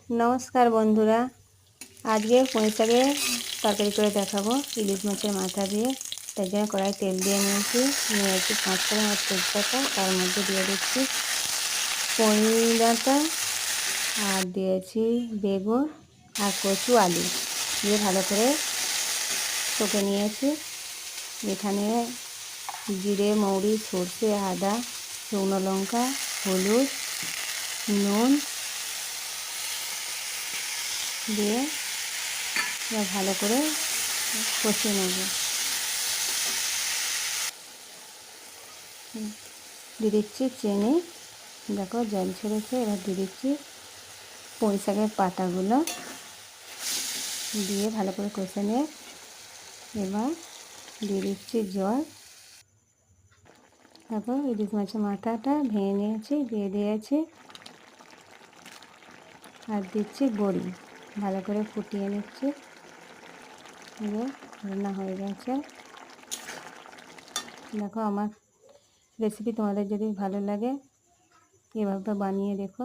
নমস্কার বন্ধুরা, আজকে পুঁই শাকের তরকারি করে দেখাবো ইলিশ মাছের মাথা দিয়ে। তার জন্য কড়াই তেল দিয়ে নিয়েছি 5 ফোড়ন আর তেজপাতা, তার মধ্যে দিয়ে দিচ্ছি পুঁই ডাঁটা আর দিয়েছি বেগুন আর কচু আলু দিয়ে ভালো করে টকে নিয়েছি। এখানে জিরে, মৌরি, সর্ষে, আদা, শুকনো লঙ্কা, হলুদ, নুন দিয়ে এবার ভালো করে কষিয়ে নেব। দিয়ে দিচ্ছি চিনি, দেখো জল ছেড়েছে। এবার দিয়ে দিচ্ছি পুঁই শাকের পাতাগুলো দিয়ে ভালো করে কষে নিয়ে এবার দিয়ে দিচ্ছি জল। দেখো ইলিশ মাছের মাথাটা ভেঙে নিয়েছি, দিয়ে দিয়েছি আর দিচ্ছি বড়ি, ভালো করে ফুটিয়ে নিচ্ছি। এবার রান্না হয়ে গেছে। দেখো আমার রেসিপি তোমাদের যদি ভালো লাগে এভাবে বানিয়ে দেখো।